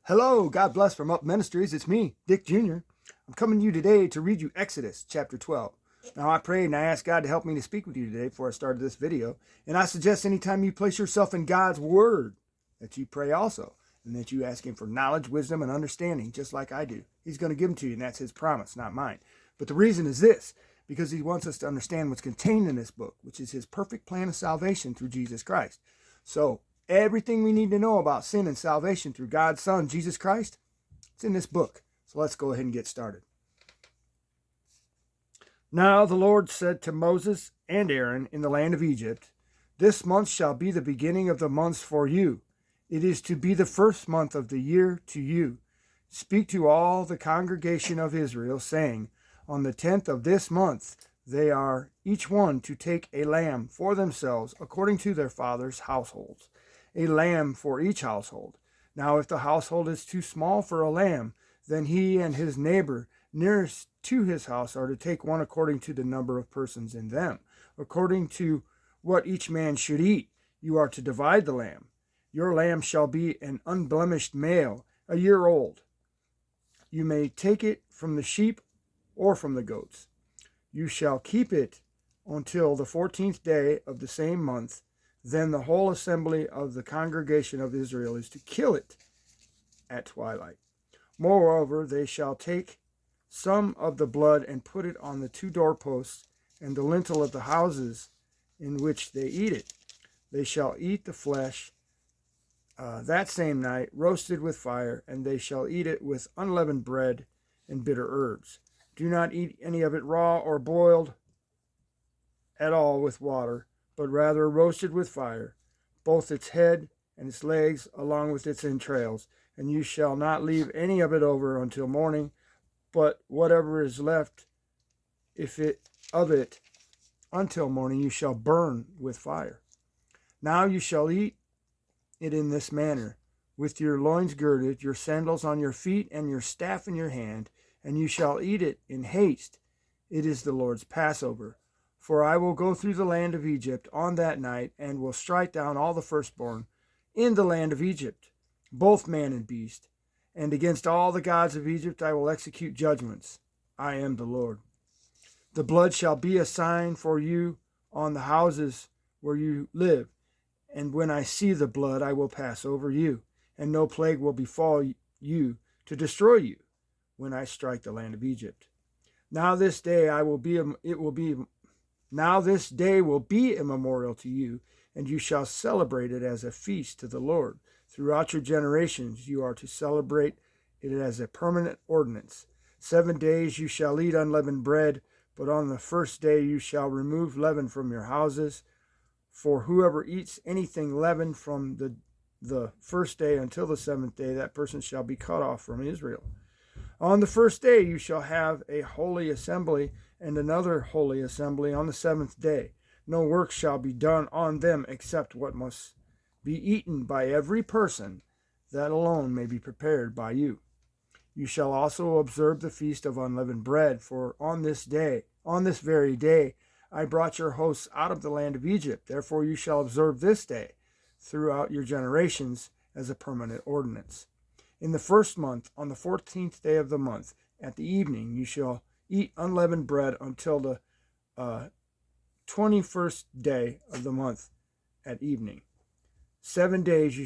Hello, God bless from Up Ministries. It's me, Dick Jr. I'm coming to you today to read you Exodus chapter 12. Now I prayed and I asked God to help me to speak with you today before I started this video. And I suggest anytime you place yourself in God's word that you pray also. And that you ask him for knowledge, wisdom, and understanding just like I do. He's going to give them to you and that's his promise, not mine. But the reason is this, because he wants us to understand what's contained in this book, which is his perfect plan of salvation through Jesus Christ. So everything we need to know about sin and salvation through God's Son, Jesus Christ, it's in this book. So let's go ahead and get started. Now the Lord said to Moses and Aaron in the land of Egypt, "This month shall be the beginning of the months for you. It is to be the first month of the year to you. Speak to all the congregation of Israel, saying, on the 10th of this month they are each one to take a lamb for themselves according to their father's households, a lamb for each household. Now if the household is too small for a lamb, then he and his neighbor nearest to his house are to take one according to the number of persons in them. According to what each man should eat, you are to divide the lamb. Your lamb shall be an unblemished male, a year old. You may take it from the sheep or from the goats. You shall keep it until the 14th day of the same month. Then the whole assembly of the congregation of Israel is to kill it at twilight. Moreover, they shall take some of the blood and put it on the two doorposts and the lintel of the houses in which they eat it. They shall eat the flesh that same night, roasted with fire, and they shall eat it with unleavened bread and bitter herbs. Do not eat any of it raw or boiled at all with water, but rather roasted with fire, both its head and its legs, along with its entrails. And you shall not leave any of it over until morning, but whatever is left, of it until morning, you shall burn with fire. Now you shall eat it in this manner, with your loins girded, your sandals on your feet, and your staff in your hand, and you shall eat it in haste. It is the Lord's Passover. For I will go through the land of Egypt on that night, and will strike down all the firstborn in the land of Egypt, both man and beast. And against all the gods of Egypt I will execute judgments. I am the Lord. The blood shall be a sign for you on the houses where you live. And when I see the blood, I will pass over you, and no plague will befall you to destroy you when I strike the land of Egypt. Now this day will be a memorial to you, and you shall celebrate it as a feast to the Lord. Throughout your generations you are to celebrate it as a permanent ordinance. 7 days you shall eat unleavened bread, but on the first day you shall remove leaven from your houses. For whoever eats anything leavened from the first day until the 7th day, that person shall be cut off from Israel. On the first day you shall have a holy assembly, and another holy assembly on the 7th day. No work shall be done on them except what must be eaten by every person, that alone may be prepared by you. You shall also observe the feast of unleavened bread, for on this very day, I brought your hosts out of the land of Egypt. Therefore you shall observe this day throughout your generations as a permanent ordinance. In the first month, on the 14th day of the month, at the evening, you shall eat unleavened bread until the 21st day of the month at evening. 7 days there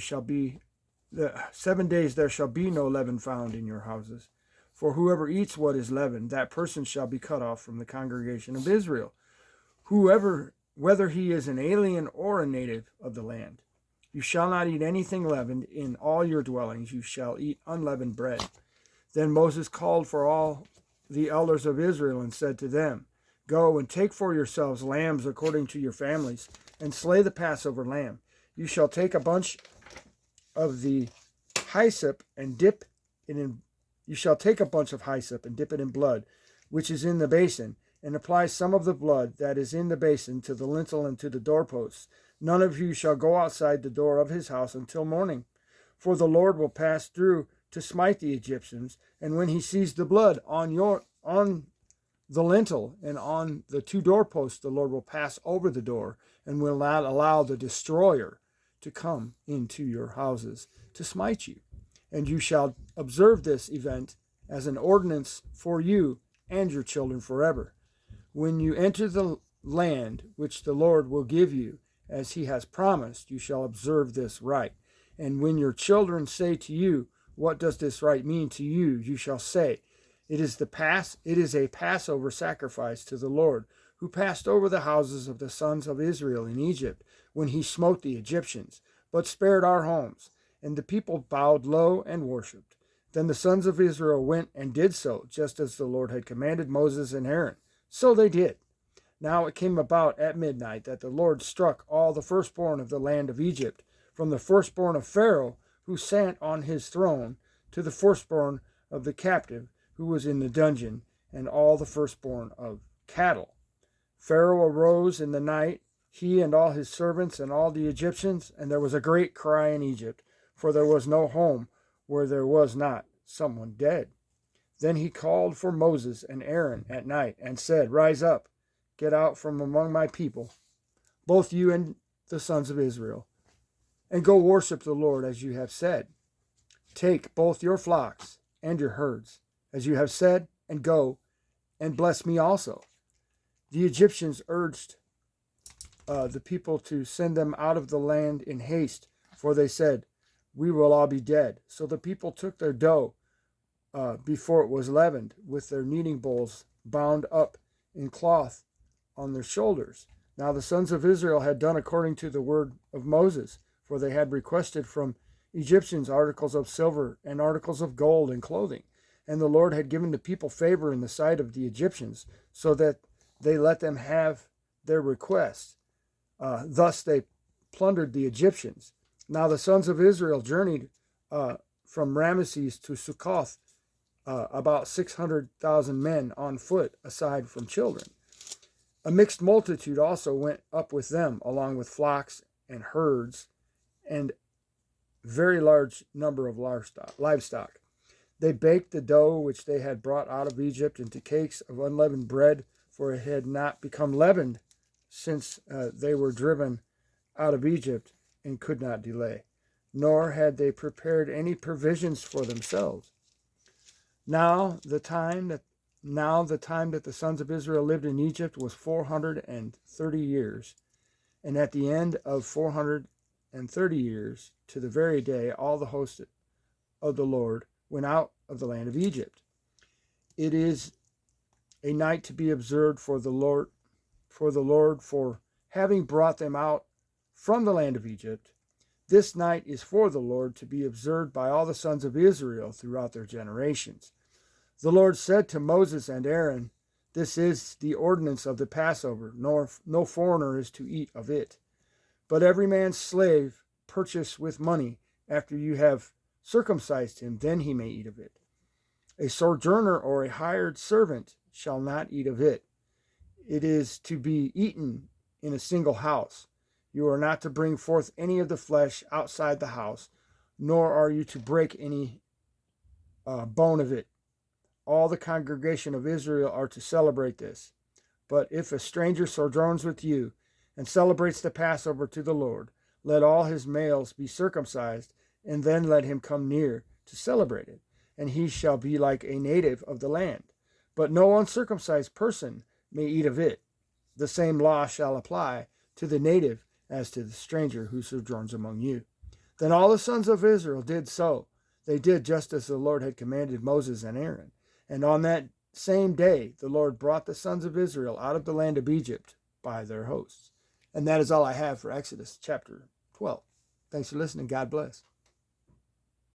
shall be no leaven found in your houses. For whoever eats what is leavened, that person shall be cut off from the congregation of Israel. Whether he is an alien or a native of the land. You shall not eat anything leavened. In all your dwellings you shall eat unleavened bread. Then Moses called for all the elders of Israel and said to them, Go and take for yourselves lambs according to your families, and slay the Passover lamb. You shall take a bunch of the hyssop and dip it in. You shall take a bunch of hyssop and dip it in blood, which is in the basin, and apply some of the blood that is in the basin to the lintel and to the doorposts. None of you shall go outside the door of his house until morning. For the Lord will pass through to smite the Egyptians, and when he sees the blood on the lintel and on the two doorposts, the Lord will pass over the door and will not allow the destroyer to come into your houses to smite you. And you shall observe this event as an ordinance for you and your children forever. When you enter the land which the Lord will give you, as he has promised, you shall observe this rite. And when your children say to you, what does this rite mean to you? You shall say, it is a Passover sacrifice to the Lord, who passed over the houses of the sons of Israel in Egypt, when he smote the Egyptians, but spared our homes. And the people bowed low and worshipped. Then the sons of Israel went and did so, just as the Lord had commanded Moses and Aaron. So they did. Now it came about at midnight that the Lord struck all the firstborn of the land of Egypt, from the firstborn of Pharaoh, who sat on his throne, to the firstborn of the captive, who was in the dungeon, and all the firstborn of cattle. Pharaoh arose in the night, he and all his servants and all the Egyptians, and there was a great cry in Egypt, for there was no home where there was not someone dead. Then he called for Moses and Aaron at night, and said, Rise up, get out from among my people, both you and the sons of Israel, and go worship the Lord as you have said. Take both your flocks and your herds, as you have said, and go, and bless me also. The Egyptians urged the people to send them out of the land in haste, for they said, We will all be dead. So the people took their dough before it was leavened, with their kneading bowls bound up in cloth on their shoulders. Now the sons of Israel had done according to the word of Moses, for they had requested from Egyptians articles of silver and articles of gold and clothing. And the Lord had given the people favor in the sight of the Egyptians, so that they let them have their requests. Thus they plundered the Egyptians. Now the sons of Israel journeyed from Ramesses to Succoth, about 600,000 men on foot, aside from children. A mixed multitude also went up with them, along with flocks and herds, and very large number of livestock. They baked the dough which they had brought out of Egypt into cakes of unleavened bread, for it had not become leavened since they were driven out of Egypt and could not delay. Nor had they prepared any provisions for themselves. Now the time that the sons of Israel lived in Egypt was 430 years, and at the end of 430 years, to the very day, all the host of the Lord went out of the land of Egypt. It is a night to be observed for the Lord, for having brought them out from the land of Egypt. This night is for the Lord to be observed by all the sons of Israel throughout their generations. The Lord said to Moses and Aaron, This is the ordinance of the Passover, no foreigner is to eat of it. But every man's slave purchased with money, after you have circumcised him, then he may eat of it. A sojourner or a hired servant shall not eat of it. It is to be eaten in a single house. You are not to bring forth any of the flesh outside the house, nor are you to break any bone of it. All the congregation of Israel are to celebrate this. But if a stranger sojourns with you and celebrates the Passover to the Lord, let all his males be circumcised, and then let him come near to celebrate it, and he shall be like a native of the land. But no uncircumcised person may eat of it. The same law shall apply to the native as to the stranger who sojourns among you. Then all the sons of Israel did so. They did just as the Lord had commanded Moses and Aaron. And on that same day, the Lord brought the sons of Israel out of the land of Egypt by their hosts. And that is all I have for Exodus chapter 12. Thanks for listening. God bless.